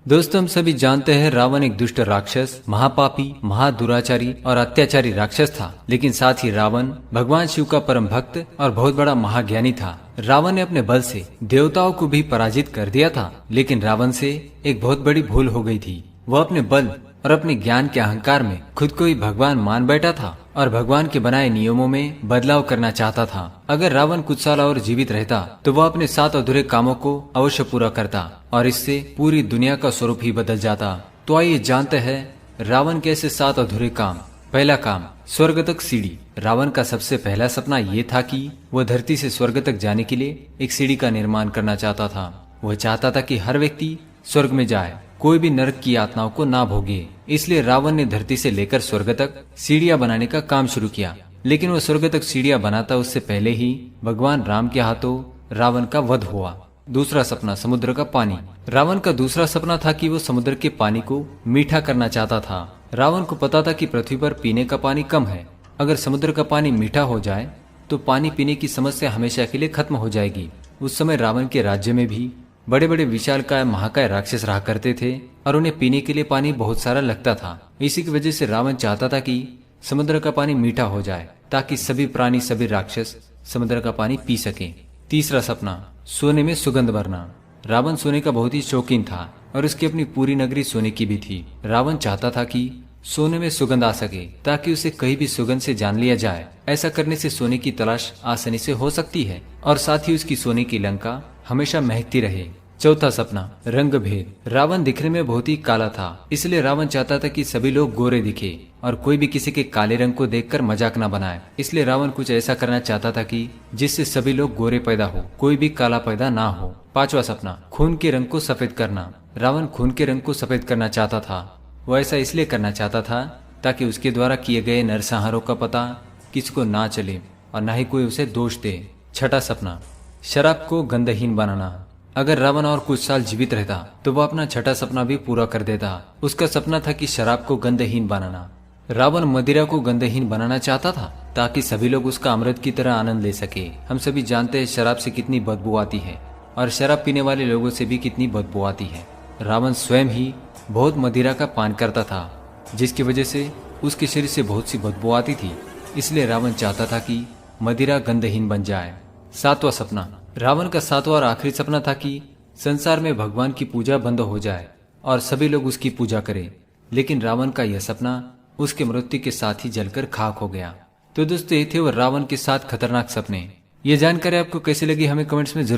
दोस्तों, हम सभी जानते हैं रावण एक दुष्ट राक्षस, महापापी, महादुराचारी और अत्याचारी राक्षस था। लेकिन साथ ही रावण भगवान शिव का परम भक्त और बहुत बड़ा महाज्ञानी था। रावण ने अपने बल से देवताओं को भी पराजित कर दिया था। लेकिन रावण से एक बहुत बड़ी भूल हो गई थी। वह अपने बल और अपने ज्ञान के अहंकार में खुद को ही भगवान मान बैठा था और भगवान के बनाए नियमों में बदलाव करना चाहता था। अगर रावण कुछ साल और जीवित रहता तो वह अपने 7 अधूरे कामों को अवश्य पूरा करता और इससे पूरी दुनिया का स्वरूप ही बदल जाता। तो आइए जानते हैं रावण के ऐसे 7 अधूरे काम। पहला काम, स्वर्ग तक सीढ़ी। रावण का सबसे पहला सपना ये था कि वह धरती से स्वर्ग तक जाने के लिए एक सीढ़ी का निर्माण करना चाहता था। वह चाहता था कि हर व्यक्ति स्वर्ग में जाए, कोई भी नरक की यातनाओं को ना भोगे। इसलिए रावण ने धरती से लेकर स्वर्ग तक सीढ़ियां बनाने का काम शुरू किया। लेकिन वो स्वर्ग तक सीढ़ियां बनाता उससे पहले ही भगवान राम के हाथों रावण का वध हुआ। दूसरा सपना, समुद्र का पानी। रावण का दूसरा सपना था कि वो समुद्र के पानी को मीठा करना चाहता था। रावण को पता था कि पृथ्वी पर पीने का पानी कम है। अगर समुद्र का पानी मीठा हो जाए तो पानी पीने की समस्या हमेशा के लिए खत्म हो जाएगी। उस समय रावण के राज्य में भी बड़े बड़े विशालकाय महाकाय राक्षस रहा करते थे और उन्हें पीने के लिए पानी बहुत सारा लगता था। इसी की वजह से रावण चाहता था कि समुद्र का पानी मीठा हो जाए ताकि सभी प्राणी, सभी राक्षस समुद्र का पानी पी सके। तीसरा सपना, सोने में सुगंध भरना। रावण सोने का बहुत ही शौकीन था और उसकी अपनी पूरी नगरी सोने की भी थी। रावण चाहता था कि सोने में सुगंध आ सके ताकि उसे कहीं भी सुगंध से जान लिया जाए। ऐसा करने से सोने की तलाश आसानी से हो सकती है और साथ ही उसकी सोने की लंका हमेशा महकती रहे। चौथा सपना, रंग भेद। रावण दिखने में बहुत ही काला था, इसलिए रावण चाहता था कि सभी लोग गोरे दिखे और कोई भी किसी के काले रंग को देखकर मजाक न बनाए। इसलिए रावण कुछ ऐसा करना चाहता था कि जिससे सभी लोग गोरे पैदा हो, कोई भी काला पैदा ना हो। पांचवा सपना, खून के रंग को सफेद करना। रावण खून के रंग को सफेद करना चाहता था। वो ऐसा इसलिए करना चाहता था ताकि उसके द्वारा किए गए नरसंहारों का पता किसी को ना चले और न ही कोई उसे दोष दे। छठा सपना, शराब को गंधहीन बनाना। अगर रावण और कुछ साल जीवित रहता तो वह अपना छठा सपना भी पूरा कर देता। उसका सपना था कि शराब को गंधहीन बनाना। रावण मदिरा को गंधहीन बनाना चाहता था ताकि सभी लोग उसका अमृत की तरह आनंद ले सके। हम सभी जानते हैं शराब से कितनी बदबू आती है और शराब पीने वाले लोगों से भी कितनी बदबू आती है। रावण स्वयं ही बहुत मदिरा का पान करता था, जिसकी वजह से उसके शरीर से बहुत सी बदबू आती थी। इसलिए रावण चाहता था कि मदिरा गंधहीन बन जाए। सातवां सपना, रावण का सातवां और आखिरी सपना था कि संसार में भगवान की पूजा बंद हो जाए और सभी लोग उसकी पूजा करें। लेकिन रावण का यह सपना उसके मृत्यु के साथ ही जलकर खाक हो गया। तो दोस्तों, ये थे वो रावण के 7 खतरनाक सपने। ये जानकारी आपको कैसी लगी हमें कमेंट्स में जरूर